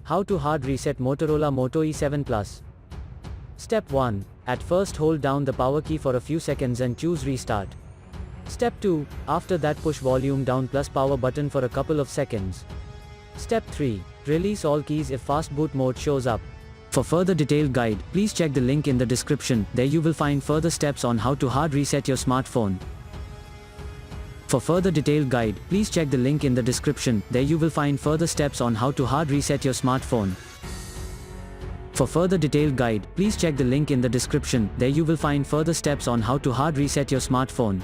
How to hard reset Motorola Moto E7 Plus. Step 1. At first hold down the power key for a few seconds and choose restart. Step 2. After that push volume down plus power button for a couple of seconds. Step 3. Release all keys if fast boot mode shows up. For further detailed guide, please check the link in the description. There you will find further steps on how to hard reset your smartphone. For further detailed guide, please check the link in the description. There you will find further steps on how to hard reset your smartphone. For further detailed guide, please check the link in the description. There you will find further steps on how to hard reset your smartphone.